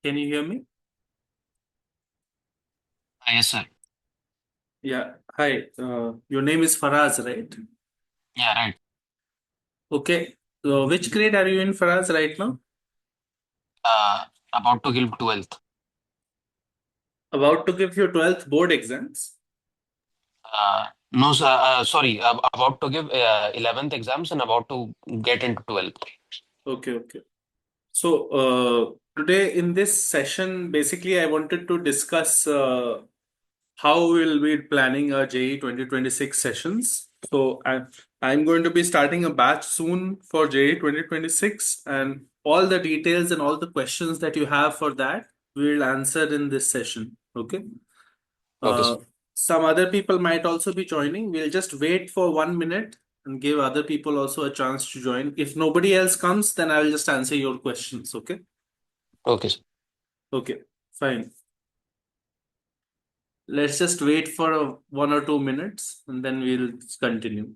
Can you hear me? Yes, sir. Yeah. Hi. Your name is Faraz, right? Yeah, right. Okay. So which grade are you in, Faraz, right now? Uh, about to give 12th. About to give your 12th board exams. No, sir. Sorry. About to give 11th exams and about to get into 12th. Okay, okay. So today in this session, basically, I wanted to discuss how we'll be planning our JE 2026 sessions. So I'm going to be starting a batch soon for JE 2026, and all the details and all the questions that you have for that we'll answer in this session. Okay. Okay, sir. Uh, some other people might also be joining. We'll just wait for 1 minute and give other people also a chance to join. If nobody else comes, then I'll just answer your questions. Okay. Okay, sir. Okay. Fine. Let's just wait for 1 or 2 minutes and then we'll continue.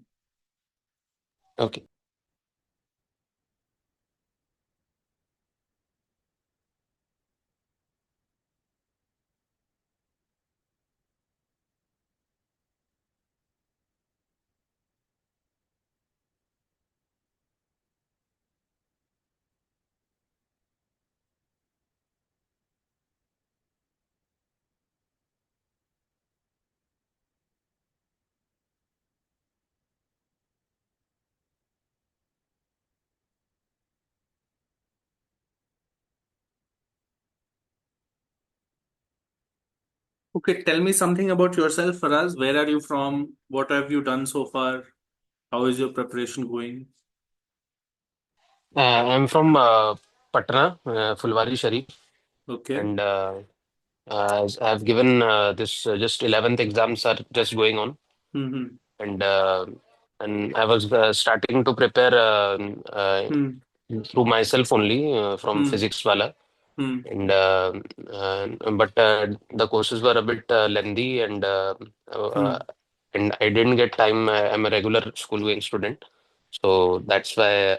Okay. Okay, tell me something about yourself, Faraz. Where are you from? What have you done so far? How is your preparation going? I'm from Patna, Fulwari Sharif, Okay. and I've given this just 11th exams are just going on, Mm-hmm. and uh, and I was starting to prepare Hmm. through myself only from Hmm. Physics Wala. Hmm. And but the courses were a bit lengthy Hmm. and I didn't get time. I'm a regular school going student, so that's why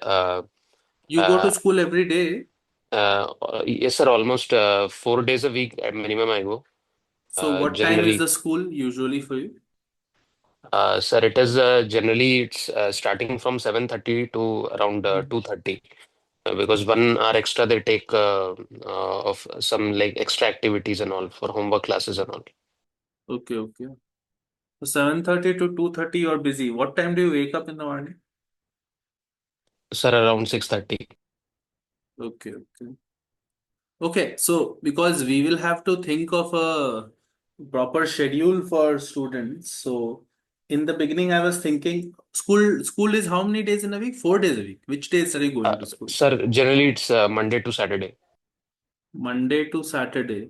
You go to uh, school every day. yes sir, almost 4 days a week at minimum I go. So what time is Generally, the school usually for you? sir, it is generally it's starting from 7:30 to around Hmm. 2:30. Because 1 hour extra they take of some like extra activities and all for homework classes and all. Okay, okay. So 7:30 to 2:30 you're busy. What time do you wake up in the morning? Sir, around 6:30. Okay, okay. Okay, so because we will have to think of a proper schedule for students. So in the beginning, I was thinking school is how many days in a week? 4 days a week. Which days are you going to school? Sir, generally it's Monday to Saturday. Monday to Saturday.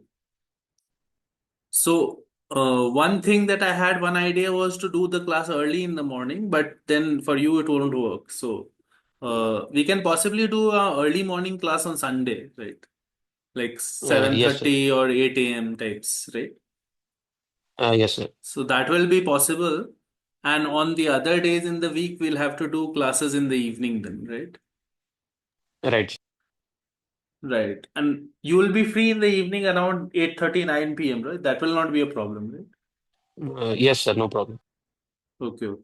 So one thing that I had, one idea was to do the class early in the morning, but then for you it won't work. So we can possibly do a early morning class on Sunday, right? Like Yes, sir. 7:30 or 8 a.m. types, right? Yes, sir. So that will be possible. And on the other days in the week, we'll have to do classes in the evening then, right? Right. Right. And you will be free in the evening around 8:30, 9 p.m., right? That will not be a problem, right? Yes, sir. No problem. Okay, okay.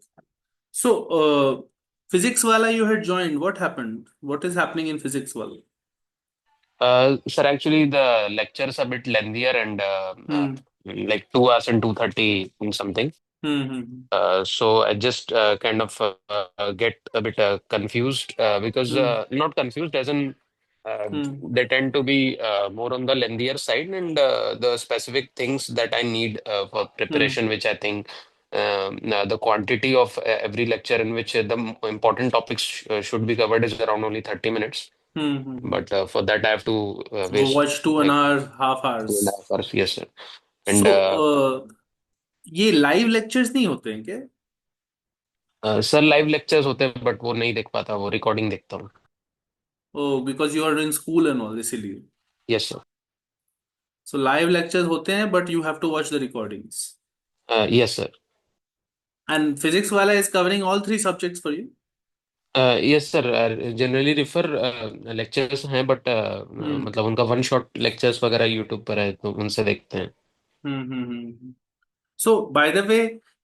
So, Physics Wala you had joined. What happened? What is happening in Physics Wala? Sir, actually the lectures are a bit lengthier and Hmm. like 2 hours and 2:30 and something. Hmm. Hmm. So I just kind of get a bit confused because Hmm. not confused as in Hmm. they tend to be more on the lengthier side and the specific things that I need for Hmm. preparation, which I think the quantity of every lecture in which important topics should be covered is around only 30 minutes. Hmm. Hmm. But for that, I have to Go waste watch 2 and a like half half two and a hours. half hours. Yes, sir. And So, ये live lectures नहीं होते हैं क्या? Sir live lectures होते हैं but वो नहीं देख पाता, वो रिकॉर्डिंग देखता हूँ. Oh, because you are in school and all, इसीलिए. Yes sir. So live lectures होते हैं, but you have to watch the recordings. Yes sir. And physics wala is covering all three subjects for you. Yes sir, generally refer lectures हैं, but हम्म मतलब उनका one shot lectures वगैरह YouTube पर है तो उनसे देखते हैं। सो बाय द वे,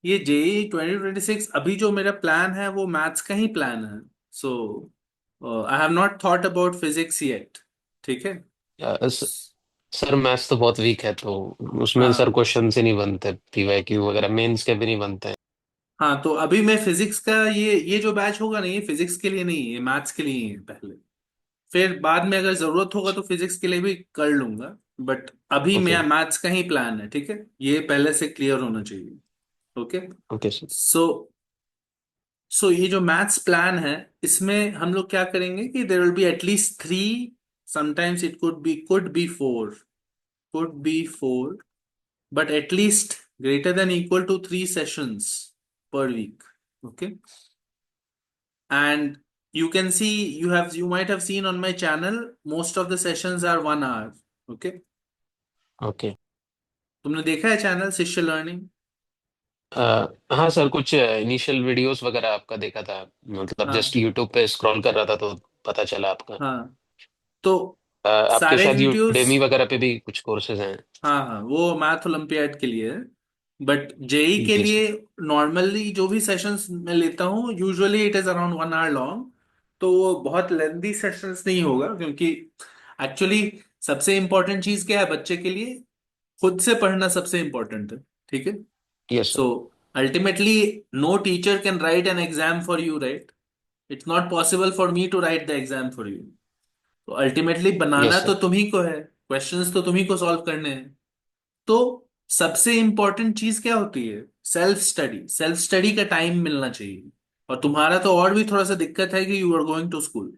ये जेई 2026 अभी जो मेरा प्लान है वो मैथ्स का ही प्लान है। So I have not thought about physics yet. ठीक है। सर मैथ्स तो बहुत वीक है, तो उसमें सर हाँ क्वेश्चन ही नहीं बनते, पीवाईक्यू वगैरह मेंस के भी नहीं बनते हैं। हाँ, तो अभी मैं फिजिक्स का ये जो बैच होगा ना, ये फिजिक्स के लिए नहीं है, ये मैथ्स के लिए ही है पहले। फिर बाद में अगर जरूरत होगा तो फिजिक्स के लिए भी कर लूंगा। बट अभी ओके। मेरा मैथ्स का ही प्लान है। ठीक है, ये पहले से क्लियर होना चाहिए। ओके। Okay sir. सो ये जो मैथ्स प्लान है, इसमें हम लोग क्या करेंगे कि there will be at least three, sometimes it could be four, but at least greater than equal to three sessions per week. Okay. And you can see, you might have seen on my channel, most of the sessions are 1 hour. Okay. Okay. तुमने देखा है channel शिष्य learning? हाँ sir, कुछ initial videos वगैरह आपका देखा था, मतलब जस्ट हाँ यूट्यूब पे स्क्रॉल कर रहा था तो पता चला आपका। हाँ, तो आपके सारे शायद वीडियोस, यूडेमी वगैरह पे भी कुछ कोर्सेज हैं। हाँ हाँ, वो मैथ ओलंपियाड के लिए है। बट जेई के जी सर। लिए नॉर्मली जो भी सेशंस मैं लेता हूँ, usually it is around 1 hour long. तो वो बहुत लेंदी सेशंस नहीं होगा, क्योंकि एक्चुअली सबसे इंपॉर्टेंट चीज क्या है बच्चे के लिए? खुद से पढ़ना सबसे इंपॉर्टेंट है। ठीक है। Yes so sir. Ultimately no teacher can write an exam for you, right? It's not possible for me to write the exam for you. तो अल्टीमेटली बनाना यस तो सर। तुम्ही को है, क्वेश्चंस तो तुम्ही को सॉल्व करने हैं। तो सबसे इंपॉर्टेंट चीज क्या होती है? Self study. सेल्फ स्टडी का टाइम मिलना चाहिए। और तुम्हारा तो और भी थोड़ा सा दिक्कत है कि you are going to school,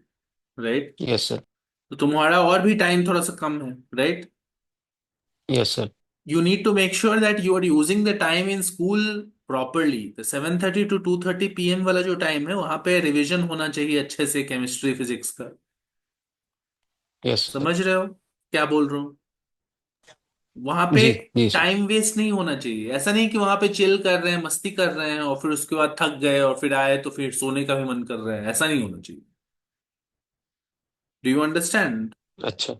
right? Yes sir. तो तुम्हारा और भी टाइम थोड़ा सा कम है, right? Yes sir. You need to make sure that you are using the time in school properly. The 7:30 to 2:30 PM वाला जो टाइम है, वहां पे रिवीजन होना चाहिए अच्छे से केमिस्ट्री फिजिक्स का। Yes sir. समझ रहे हो क्या बोल रहा हूँ? वहां पे जी जी सर। टाइम वेस्ट नहीं होना चाहिए। ऐसा नहीं कि वहां पे चिल कर रहे हैं, मस्ती कर रहे हैं, और फिर उसके बाद थक गए और फिर आए तो फिर सोने का भी मन कर रहा है। ऐसा नहीं होना चाहिए। Do you understand? अच्छा।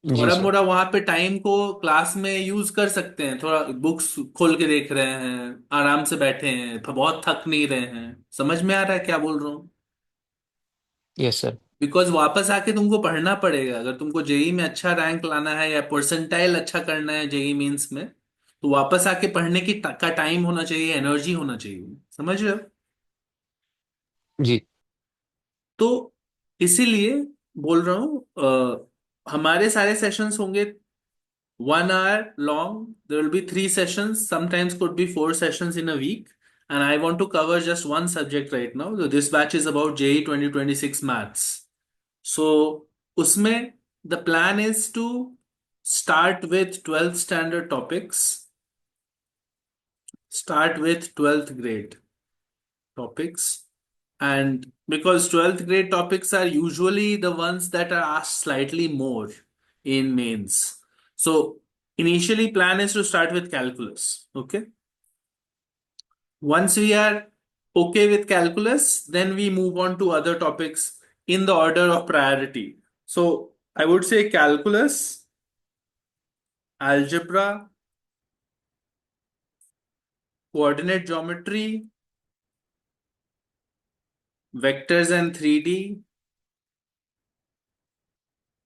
जी थोड़ा सर। मोड़ा वहां पे टाइम को क्लास में यूज कर सकते हैं, थोड़ा बुक्स खोल के देख रहे हैं, आराम से बैठे हैं, बहुत थक नहीं रहे हैं। समझ में आ रहा है क्या बोल रहा हूँ? Yes sir. बिकॉज वापस आके तुमको पढ़ना पड़ेगा। अगर तुमको जेई में अच्छा रैंक लाना है या परसेंटाइल अच्छा करना है जेई मींस में, तो वापस आके पढ़ने का टाइम होना चाहिए, एनर्जी होना चाहिए। समझ रहे हो? जी। तो इसीलिए बोल रहा हूँ, हमारे सारे सेशंस होंगे 1 hour long. There will be three sessions, sometimes could be four sessions in a week. And I want to cover just one subject right now. So this batch is about JEE 2026 maths. So usme the plan is to start with 12th standard topics, start with 12th grade topics. And because 12th grade topics are usually the ones that are asked slightly more in mains. So initially plan is to start with calculus. Okay. Once we are okay with calculus, then we move on to other topics in the order of priority. So I would say calculus, algebra, coordinate geometry, vectors and 3D,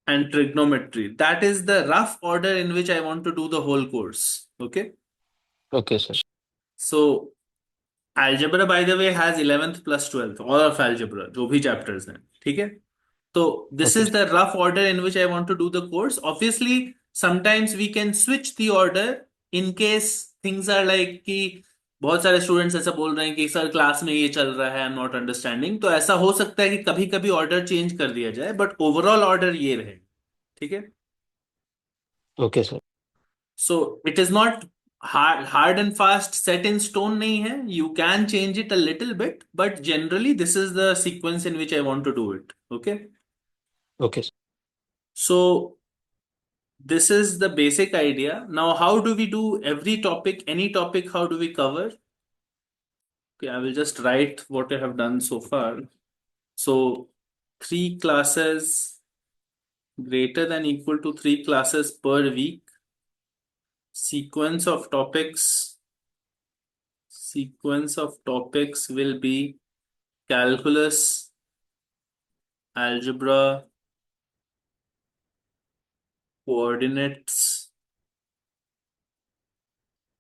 and trigonometry. That is the rough order in which I want to do the whole course. Okay. Okay sir. So algebra, by the way, has 11th plus 12th, all of algebra, जो भी chapters हैं। ठीक है। तो this okay is the rough order in which I want to do the course. Obviously, sometimes we can switch the order in case things are like कि बहुत सारे students ऐसा बोल रहे हैं कि सर क्लास में ये चल रहा है, आई एम नॉट अंडरस्टैंडिंग। तो ऐसा हो सकता है कि कभी कभी ऑर्डर चेंज कर दिया जाए, बट ओवरऑल ऑर्डर ये रहे। ठीक है। Okay sir. So it is not hard and fast set in stone नहीं है। You can change it a little bit, but generally this is the sequence in which I want to do it. Okay. Okay sir. So this is the basic idea. Now, how do we do every topic, any topic, how do we cover? Okay, I will just write what I have done so far. So 3 classes greater than equal to 3 classes per week. Sequence of topics will be calculus, algebra, coordinates,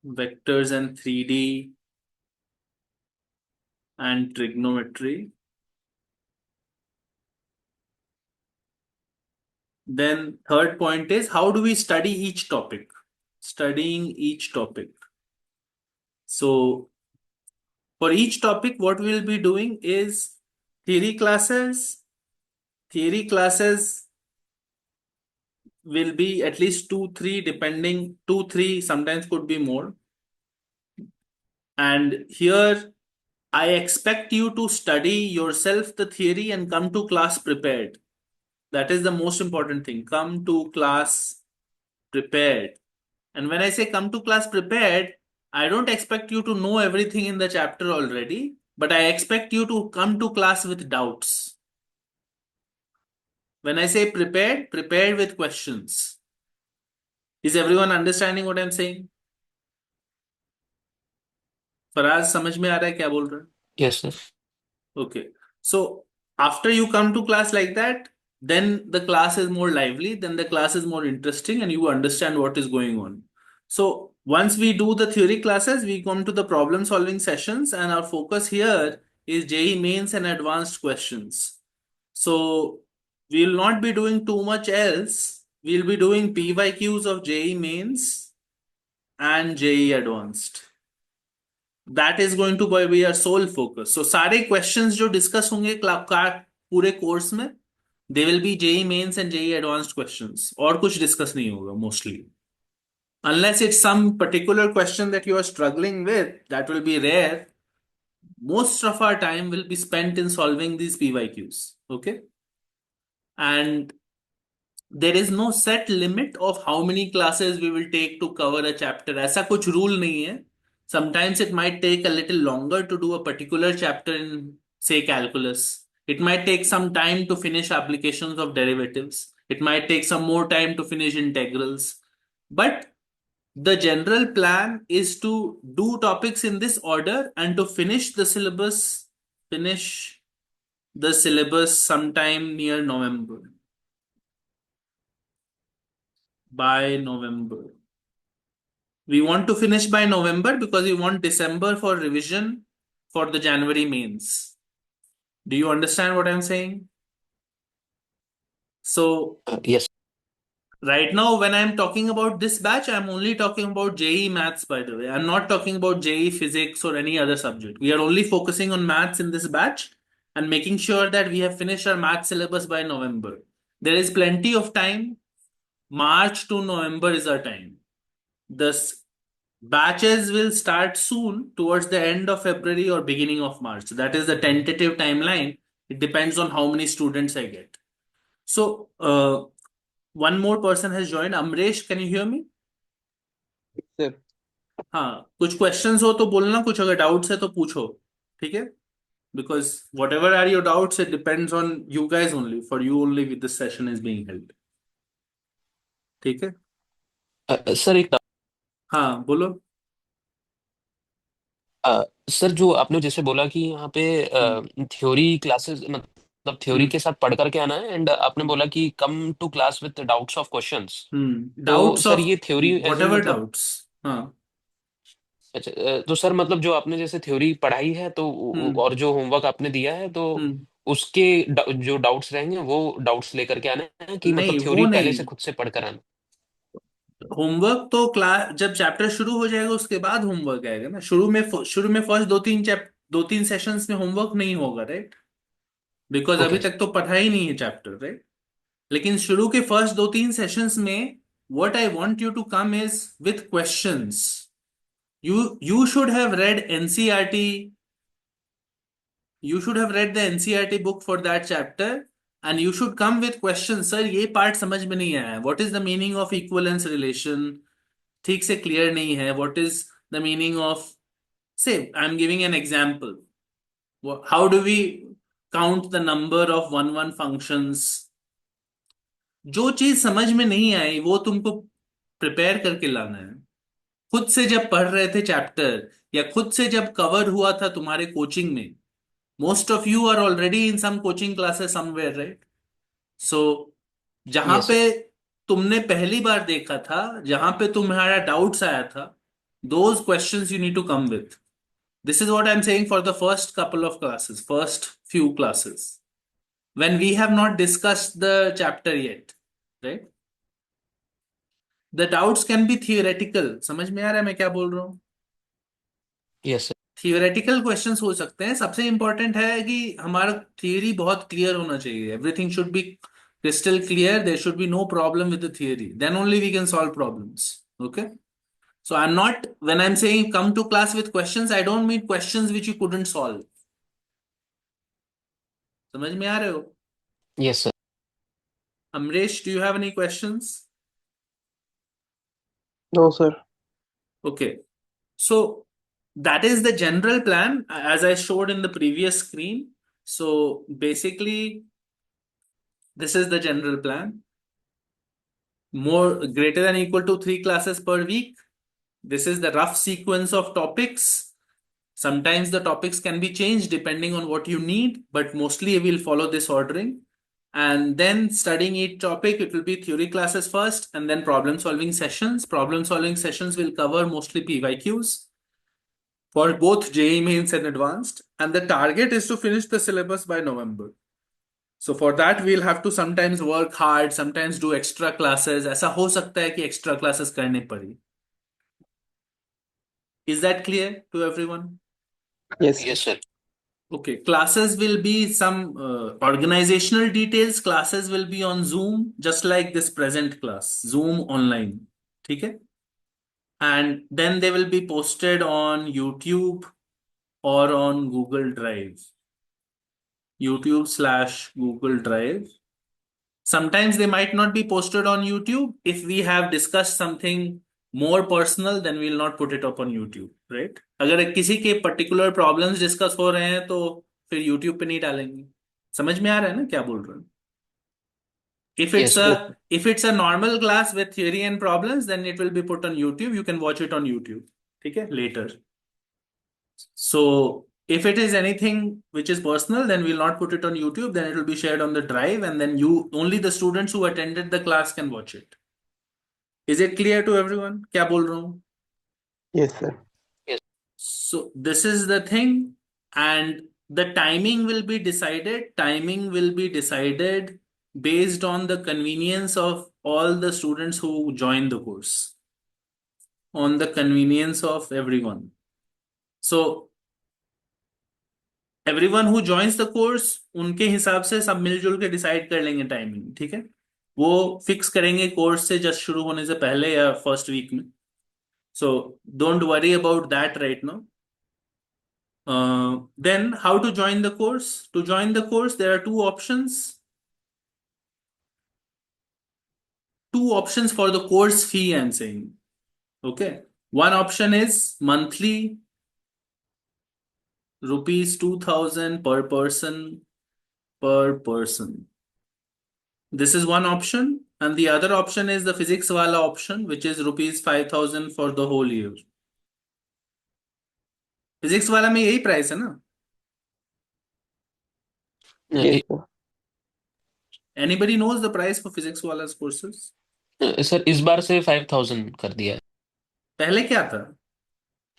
vectors and 3D, and trigonometry. Then third point is, how do we study each topic? Studying each topic. So for each topic, what we'll be doing is theory classes. Theory classes will be at least 2, 3, depending, 2, 3, sometimes could be more. And here I expect you to study yourself the theory and come to class prepared. That is the most important thing. Come to class prepared. And when I say come to class prepared, I don't expect you to know everything in the chapter already, but I expect you to come to class with doubts. When I say prepared, prepared with questions. Is everyone understanding what I'm saying? Faraz समझ में आ रहा है क्या बोल रहा है? Yes, sir. Okay. So after you come to class like that, then the class is more lively, then the class is more interesting, and you understand what is going on. So once we do the theory classes, we come to the problem solving sessions, and our focus here is JEE mains and advanced questions. So we'll not be doing too much else. We'll be doing PYQs of JEE mains and JEE advanced. That is going to be our sole focus. So सारे questions जो discuss होंगे पूरे course में, they will be JEE mains and JEE advanced questions. और कुछ discuss नहीं होगा mostly. Unless it's some particular question that you are struggling with, that will be rare. Most of our time will be spent in solving these PYQs. Okay? And there is no set limit of how many classes we will take to cover a chapter. ऐसा कुछ rule नहीं है. Sometimes it might take a little longer to do a particular chapter in, say, calculus. It might take some time to finish applications of derivatives. It might take some more time to finish integrals. But the general plan is to do topics in this order and to finish the syllabus sometime near November. By November. We want to finish by November because we want December for revision for the January mains. Do you understand what I'm saying? So Yes. right now, when I'm talking about this batch, I'm only talking about JEE maths, by the way. I'm not talking about JEE physics or any other subject. We are only focusing on maths in this batch and making sure that we have finished our math syllabus by November. There is plenty of time. March to November is our time. The batches will start soon towards the end of February or beginning of March. That is the tentative timeline. It depends on how many students I get. So, one more person has joined. Amresh, can you hear me? Sir, हाँ, कुछ questions हो तो बोलना, कुछ अगर doubts है तो पूछो, ठीक है? Because whatever are your doubts, it depends on you guys only. For you only, this session is being held. ठीक है? सर एक हाँ, बोलो. सर जो आपने जैसे बोला कि यहाँ पे थ्योरी क्लासेस मतलब थ्योरी के साथ पढ़ करके आना है एंड आपने बोला कि come to class with doubts of questions तो Doubts सर of ये थ्योरी एज इन whatever मतलब doubts. हाँ. अच्छा तो सर मतलब जो आपने जैसे थ्योरी पढ़ाई है तो और जो होमवर्क आपने दिया है तो हम्म. उसके जो डाउट्स रहेंगे वो डाउट्स लेकर के आने हैं कि मतलब नहीं, वो थ्योरी पहले से नहीं. खुद से पढ़ कर आना होमवर्क तो क्लास जब चैप्टर शुरू हो जाएगा उसके बाद होमवर्क आएगा ना. शुरू में फर्स्ट 2-3 सेशंस में होमवर्क नहीं होगा, राइट? बिकॉज अभी ओके तक तो पढ़ा ही नहीं है चैप्टर, राइट? लेकिन शुरू के फर्स्ट 2-3 सेशंस में what I want you to come is with questions. You should have read NCERT. You should have read the NCERT book for that chapter and you should come with questions. Sir, ये part समझ में नहीं आया. What is the meaning of equivalence relation? ठीक से clear नहीं है. What is the meaning of, say, I'm giving an example. How do we count the number of one one functions. जो चीज समझ में नहीं आई वो तुमको प्रिपेयर करके लाना है। खुद से जब पढ़ रहे थे चैप्टर, या खुद से जब कवर हुआ था तुम्हारे कोचिंग में, most of you are already in some coaching classes somewhere, right? So जहां यस पे सर। तुमने पहली बार देखा था, जहां पे तुम्हारा डाउट्स आया था, those questions you need to come with. This is what I am saying for the first couple of classes, first few classes, when we have not discussed the chapter yet, right? The doubts can be theoretical। समझ में आ रहा है मैं क्या बोल रहा हूँ? Yes sir. Theoretical questions हो सकते हैं। सबसे इंपॉर्टेंट है कि हमारा थियरी बहुत क्लियर होना चाहिए। Everything should be crystal clear, there should be no problem with the theory, then only we can solve problems, okay? So I'm not, when I'm saying come to class with questions, I don't mean questions which you couldn't solve। समझ में आ रहे हो? Yes sir. Amresh, do you have any questions? No, sir. Okay, so that is the general plan as I showed in the previous screen. So basically, this is the general plan. More greater than equal to 3 classes per week. This is the rough sequence of topics. Sometimes the topics can be changed depending on what you need, but mostly we'll follow this ordering. And then studying each topic, it will be theory classes first and then problem solving sessions. Problem solving sessions will cover mostly PYQs for both JEE Mains and Advanced. And the target is to finish the syllabus by November. So for that, we'll have to sometimes work hard, sometimes do extra classes. ऐसा हो सकता है कि extra classes करने पड़े। Is that clear to everyone? Yes, sir. Yes sir. Okay, classes will be some organizational details. Classes will be on Zoom, just like this present class, Zoom online. ठीक है? And then they will be posted on YouTube or on Google Drive. YouTube/Google Drive. Sometimes they might not be posted on YouTube. If we have discussed something more personal, then we'll not put it up on YouTube, right? अगर किसी के particular problems discuss हो रहे हैं तो फिर YouTube पे नहीं डालेंगे। समझ में आ रहा है ना क्या बोल रहे हैं? If it's yes sir. Yes, a if it's a normal class with theory and problems, then it will be put on YouTube. You can watch it on YouTube. ठीक है? Later. So if it is anything which is personal, then we'll not put it on YouTube. Then it will be shared on the drive, and then you only the students who attended the class can watch it. Is it clear to everyone? क्या बोल रहा हूँ? yes, sir. So this is the thing, and the timing will be decided. Timing will be decided based on the convenience of all the students who join the course, on the convenience of everyone. So everyone who joins the course, उनके हिसाब से सब मिलजुल के decide कर लेंगे timing, ठीक है? वो फिक्स करेंगे कोर्स से जस्ट शुरू होने से पहले या फर्स्ट वीक में। So don't worry about that right now. Then how to join the course? To join the course, there are two options. Two options for the course fee, I'm saying. Okay. One option is monthly, rupees 2000 per person per person. This is one option. And the other option is the physics wala option, which is rupees 5000 for the whole year. Physics वाला में यही price है ना? Yes, sir. Anybody knows the price for physics wala's courses? Sir इस बार से 5000 कर दिया पहले क्या था?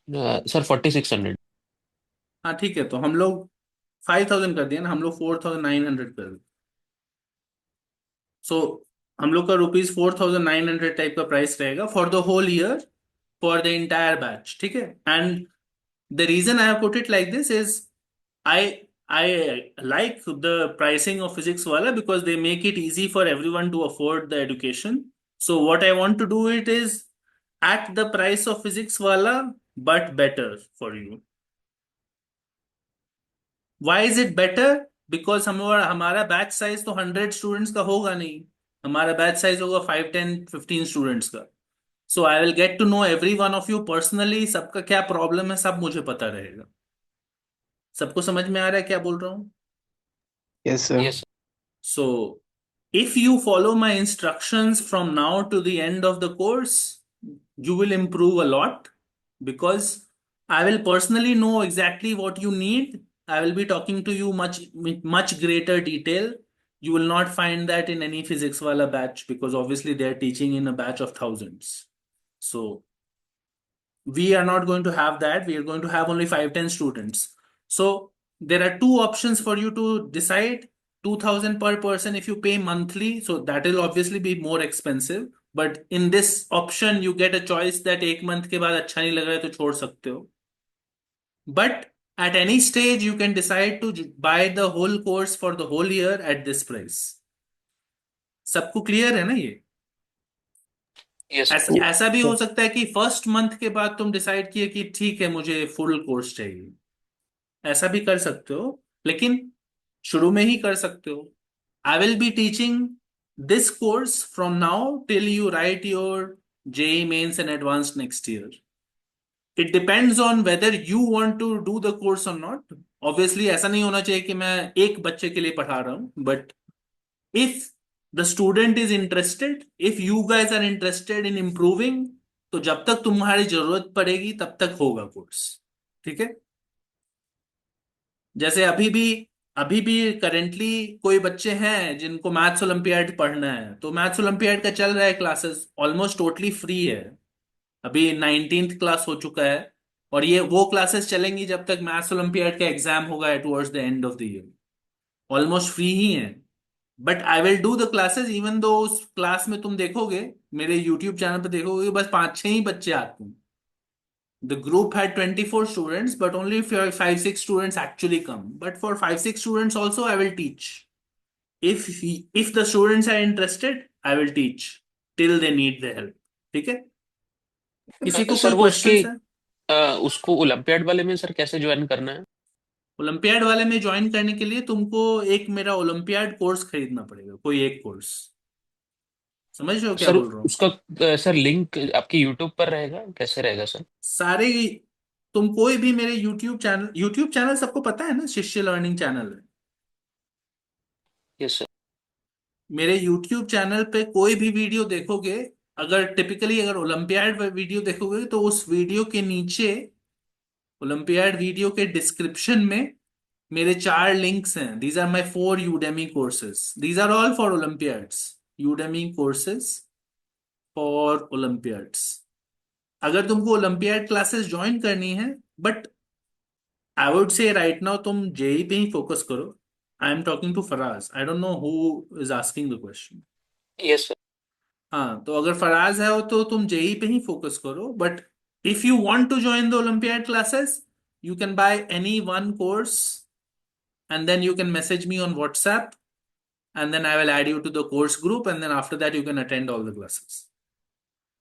है सर। 4600। हाँ ठीक है, तो हम लोग 5000 कर दिया ना, हम लोग 4900 कर दिया। सो हम लोग का रुपीज 4900 टाइप का प्राइस रहेगा for the whole year, for the entire batch, ठीक है? And the reason I have put it like this is I like the pricing of physics wala because they make it easy for everyone to afford the education. So what I want to do it is at the price of physics wala but better for you. Why is it better? Because हमारा batch size तो 100 students का होगा नहीं, हमारा batch size होगा 5 10 15 students का। So I will get to know every one of you personally, सबका क्या प्रॉब्लम है सब मुझे पता रहेगा। सबको समझ में आ रहा है क्या बोल रहा हूँ? Yes, sir. Yes, sir. So, if you follow my instructions from now to the end of the course, you will improve a lot because I will personally know exactly what you need. I will be talking to you much greater detail. You will not find that in any physics wala batch because obviously they are teaching in a batch of thousands. So we are not going to have that. We are going to have only 5-10 students. So there are two options for you to decide. 2000 per person if you pay monthly, so that will obviously be more expensive, but in this option you get a choice that एक month के बाद अच्छा नहीं लग रहा है तो छोड़ सकते हो. But at any stage you can decide to buy the whole course for the whole year at this price. सबको क्लियर है ना ये? Yes, sir. ऐसा Yes, ऐसा भी हो sir. सकता है कि फर्स्ट मंथ के बाद तुम डिसाइड किए कि ठीक है मुझे फुल कोर्स चाहिए, ऐसा भी कर सकते हो, लेकिन शुरू में ही कर सकते हो. I will be teaching this course from now till you write your JEE Mains and advance next year. It depends on whether you want to do the course और नॉट. ऑब्वियसली ऐसा नहीं होना चाहिए कि मैं एक बच्चे के लिए पढ़ा रहा हूं, but if the student is interested, if you guys are interested in improving, तो जब तक तुम्हारी जरूरत पड़ेगी तब तक होगा कोर्स. ठीक है? जैसे अभी भी करेंटली कोई बच्चे हैं जिनको मैथ्स ओलंपियाड पढ़ना है, तो मैथ्स ओलंपियाड का चल रहा है, क्लासेस ऑलमोस्ट टोटली फ्री है. अभी 19th क्लास हो चुका है और ये वो क्लासेस चलेंगी जब तक मैथ्स ओलंपियाड का एग्जाम होगा towards the end of the year. Almost free ही है. But I will do the classes even though उस क्लास में तुम देखोगे, मेरे यूट्यूब चैनल पे देखोगे बस 5-6 ही बच्चे आते हैं. The group had 24 students but only 5-6 students actually come, but for 5-6 students also I will teach. If the students are interested I will teach till they need the help. ठीक है? किसी को सर कोई वो उसके क्वेश्चन है? उसको olympiad वाले में सर कैसे ज्वाइन करना है? ओलंपियाड वाले में ज्वाइन करने के लिए तुमको एक मेरा ओलंपियाड कोर्स खरीदना पड़ेगा, कोई एक कोर्स. समझ रहे हो क्या सर बोल रहा हूँ? उसका सर लिंक आपके यूट्यूब पर रहेगा, कैसे रहेगा सर? सारे तुम कोई भी मेरे यूट्यूब चैनल सबको पता है ना, शिष्य लर्निंग चैनल है. Yes sir. मेरे यूट्यूब चैनल पे कोई भी वीडियो देखोगे, अगर ओलंपियाड वीडियो देखोगे तो उस वीडियो के नीचे, ओलंपियाड वीडियो के डिस्क्रिप्शन में मेरे 4 लिंक्स हैं. These are my 4 Udemy courses. These are all for olympiads. Udemy courses for olympiads. अगर तुमको ओलंपियाड क्लासेस ज्वाइन करनी है, but I would say right now तुम जेई पे ही फोकस करो. I am talking to Faraz. I don't know who is asking the question. Yes sir. हाँ, तो अगर फराज है हो तो तुम जेई पे ही फोकस करो. But if you want to join the olympiad classes you can buy any one course and then you can message me on WhatsApp and then I will add you to the course group and then after that you can attend all the classes.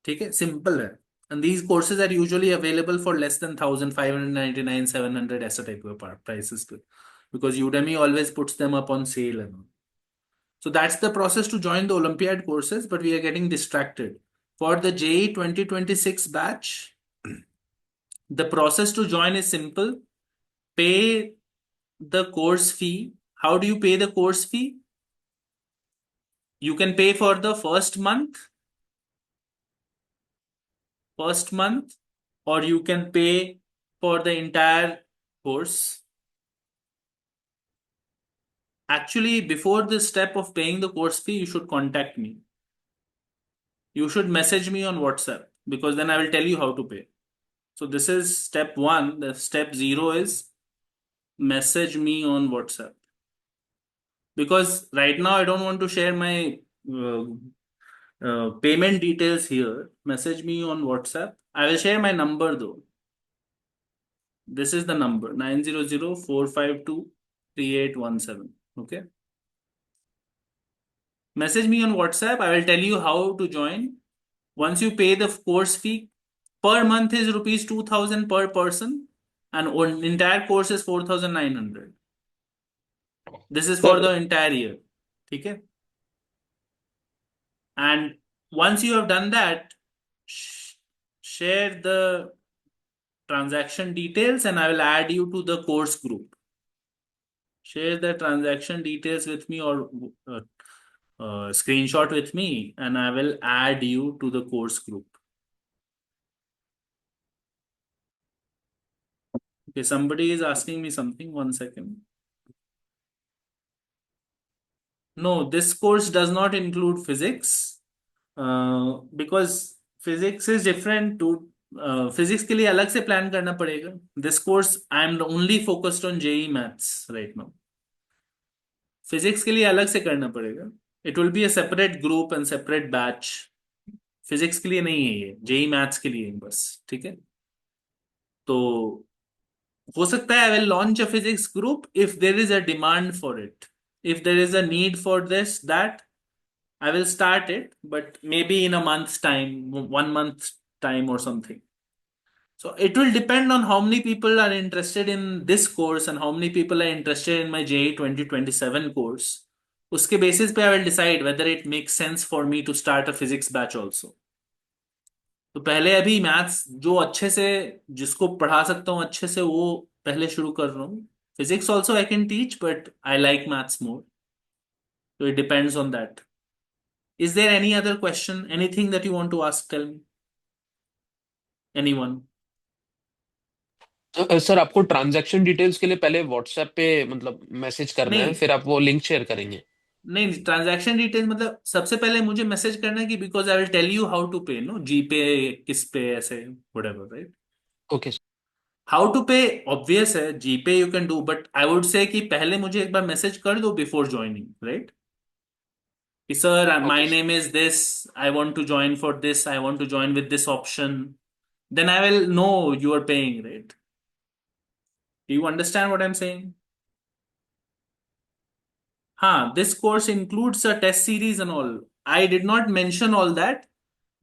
ठीक है? Simple है. And these courses are usually available for less than 1,599, 700 ऐसा type of prices पे, because Udemy always puts them up on sale and all. So that's the process to join the Olympiad courses, but we are getting distracted. For the JEE 2026 batch, the process to join is simple. Pay the course fee. How do you pay the course fee? You can pay for the first month, or you can pay for the entire course. Actually, before the step of paying the course fee, you should contact me. You should message me on WhatsApp because then I will tell you how to pay. So this is step 1. The step 0 is message me on WhatsApp. Because right now I don't want to share my payment details here. Message me on WhatsApp. I will share my number though. This is the number 900-452-3817. Okay. Message me on WhatsApp. I will tell you how to join. Once you pay the course fee, per month is rupees 2,000 per person, and entire course is 4,900. This is for the entire year. Okay. And once you have done that, share the transaction details and I will add you to the course group. Share the transaction details with me or screenshot with me, and I will add you to the course group. Okay, somebody is asking me something. 1 second. No, this course does not include physics because physics is different to physics के लिए अलग से plan करना पड़ेगा. This course I am only focused on JEE Maths right now. Physics के लिए अलग से करना पड़ेगा. It will be a separate group and separate batch. Physics के लिए नहीं है ये, JEE Maths के लिए है बस. ठीक है, तो हो सकता है I will launch a physics group if there is a demand for it. If there is a need for this, that I will start it, but maybe in a month's time, 1 month's time or something. So it will depend on how many people are interested in this course and how many people are interested in my JEE 2027 course. उसके basis पे I will decide whether it makes sense for me to start a physics batch also. तो पहले अभी maths जो अच्छे से जिसको पढ़ा सकता हूँ अच्छे से वो पहले शुरू कर रहा हूँ. Physics also I can teach, but I like maths more. So it depends on that. Is there any other question? Anything that you want to ask? Tell me. Anyone? Sir आपको ट्रांजैक्शन डिटेल्स के लिए पहले WhatsApp पे मतलब message करना है, नहीं फिर आप वो लिंक शेयर करेंगे. नहीं, ट्रांजैक्शन डिटेल्स मतलब सबसे पहले मुझे मैसेज करना है कि because I will tell you how to pay, no G pay किस पे ऐसे whatever, right. Okay. How to pay obvious है, G pay you can do, but I would say कि पहले मुझे एक बार मैसेज कर दो बिफोर ज्वाइनिंग, राइट. कि sir okay. My name is this, I want to join for this, I want to join with this option, then I will no you are paying, right. Do you understand what I am saying? हाँ, this course includes a test series and all. I did not mention all that.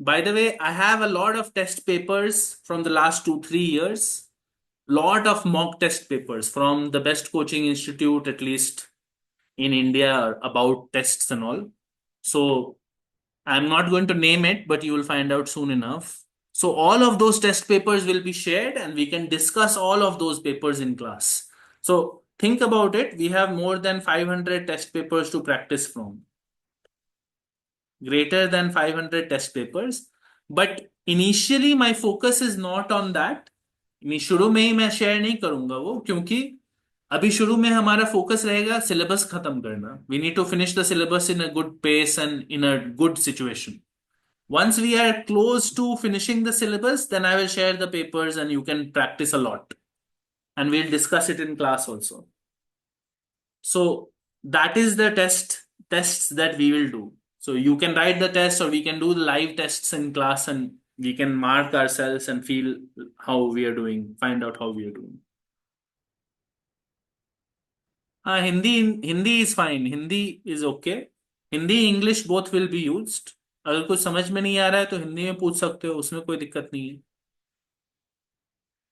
By the way, I have a lot of test papers from the last 2-3 years. Lot of mock test papers from the best coaching institute, at least in India, about tests and all. So I'm not going to name it, but you will find out soon enough. So all of those test papers will be shared and we can discuss all of those papers in class. So think about it. We have more than 500 test papers to practice from. Greater than 500 test papers. But initially my focus is not on that. शुरू में ही मैं share नहीं करूंगा वो, क्योंकि अभी शुरू में हमारा फोकस रहेगा सिलेबस खत्म करना. We need to finish the syllabus in a good pace and in a good situation. Once we are close to finishing the syllabus, then I will share the papers and you can practice a lot. And we'll discuss it in class also. So that is the tests that we will do. So you can write the test or we can do the live tests in class and we can mark ourselves and feel how we are doing, find out how we are doing. Hindi is fine. Hindi is okay. Hindi, English both will be used. अगर कुछ समझ में नहीं आ रहा है तो हिंदी में पूछ सकते हो, उसमें कोई दिक्कत नहीं है.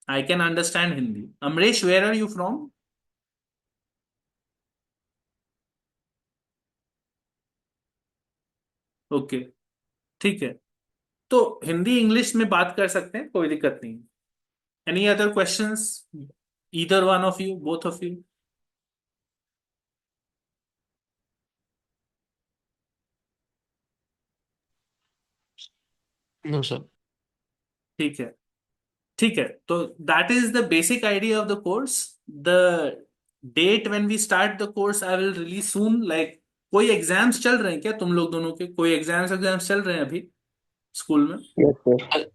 I can understand Hindi. Amresh, where are you from? Okay, ठीक है. तो हिंदी इंग्लिश में बात कर सकते हैं, कोई दिक्कत नहीं. Any other questions? Either one of you, both of you? No sir. ठीक है, ठीक है. तो that is the basic idea of the course. The date when we start the course I will release soon. Like कोई exams चल रहे हैं क्या तुम लोग दोनों के? कोई एग्जाम्स चल रहे हैं अभी स्कूल में? Yes sir.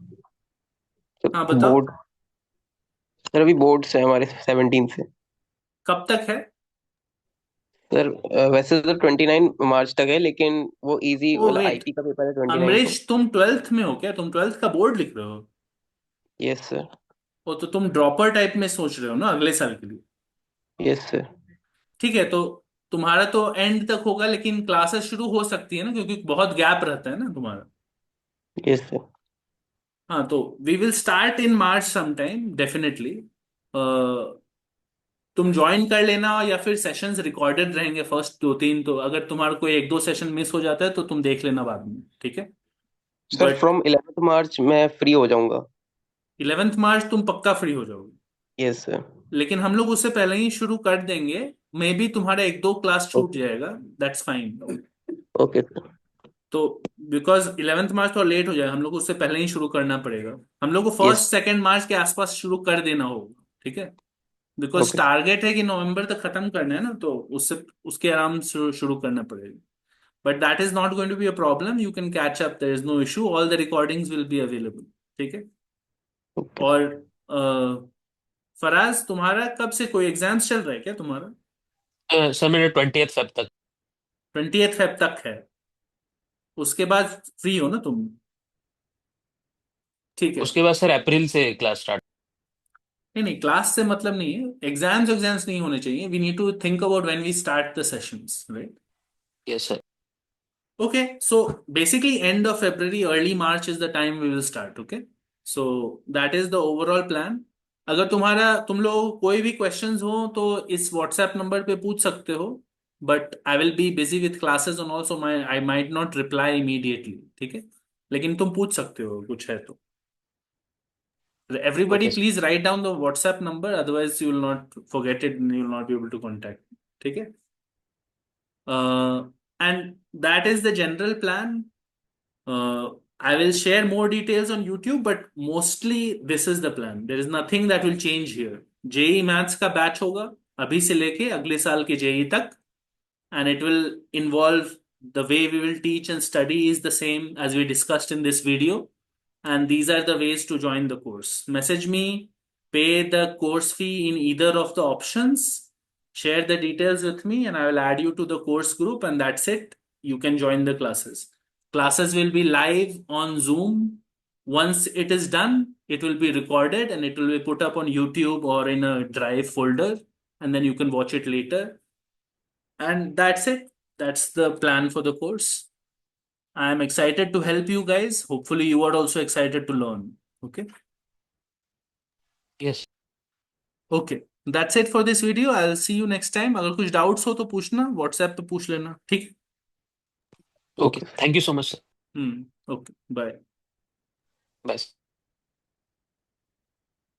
हाँ बताओ. बोर्ड सर, अभी बोर्ड्स है हमारे 17 से. कब तक है? सर वैसे तो 29 मार्च तक है, लेकिन वो इजी ओ मतलब वेट, आईटी का पेपर है 29 को. अमरीश तुम 12th में हो क्या? तुम 12th का बोर्ड लिख रहे हो? Yes sir. ओ तो तुम ड्रॉपर टाइप में सोच रहे हो ना अगले साल के लिए? Yes sir. ठीक है, तो तुम्हारा तो एंड तक होगा लेकिन क्लासेस शुरू हो सकती है ना, क्योंकि बहुत गैप रहता है ना तुम्हारा. Yes sir. हाँ, तो we will start in March sometime definitely. तुम ज्वाइन कर लेना या फिर सेशंस रिकॉर्डेड रहेंगे फर्स्ट 2-3. तो अगर तुम्हारा कोई 1-2 सेशन मिस हो जाता है तो तुम देख लेना बाद में, ठीक है. सर बट फ्रॉम 11 मार्च मैं फ्री हो जाऊंगा. 11th मार्च तुम पक्का फ्री हो जाओगे. Yes sir. लेकिन हम लोग उससे पहले ही शुरू कर देंगे मे बी तुम्हारा एक दो क्लास छूट जाएगा, दैट्स फाइन। Okay sir. तो बिकॉज 11 मार्च तो लेट हो जाएगा, हम लोग को उससे पहले ही शुरू करना पड़ेगा। हम लोग को यस। 1 2 मार्च के आसपास शुरू कर देना होगा, ठीक है? Because okay. टारगेट है कि नवंबर तक खत्म करना है ना, तो उससे उसके आराम से शुरू करना पड़ेगा। But that is not going to be a problem, you can catch up, there is no issue, all the recordings will be available, ठीक है? ओके। और फराज, तुम्हारा कब से कोई एग्जाम्स चल रहा है क्या तुम्हारा? सर मेरे 20th फेब तक। 20 फेब तक है, उसके बाद फ्री हो ना तुम? ठीक है। उसके बाद सर अप्रैल से क्लास स्टार्ट। नहीं नहीं, क्लास से मतलब नहीं है, एग्जाम्स एग्जाम्स नहीं होने चाहिए, we need to think about when we start the sessions, right? Yes sir. Okay, so basically end of February, early March is the time we will start, okay? So that is the overall plan. अगर तुम लोग कोई भी questions हो तो इस WhatsApp number पे पूछ सकते हो, but I will be busy with classes and also I might not reply immediately, ठीक है? लेकिन तुम पूछ सकते हो कुछ है तो। Everybody okay sir. please write down the WhatsApp number, otherwise you will not forget it and you will not be able to contact me, ठीक है? And that is the general plan. I will share more details on YouTube, but mostly this is the plan. There is nothing that will change here. JEE maths का batch होगा अभी से लेके अगले साल के जेई तक, and it will involve the way we will teach and study is the same as we discussed in this video. And these are the ways to join the course. Message me, pay the course fee in either of the options, share the details with me, and I will add you to the course group, and that's it. You can join the classes. Classes will be live on Zoom. Once it is done, it will be recorded and it will be put up on YouTube or in a Drive folder, and then you can watch it later. And that's it. That's the plan for the course. I'm excited to help you guys. Hopefully, you are also excited to learn. Okay. Yes. Okay. That's it for this video. I'll see you next time. अगर कुछ doubts हो तो पूछना, WhatsApp पे पूछ लेना, ठीक? Okay, thank you so much sir. Okay, bye. Bye.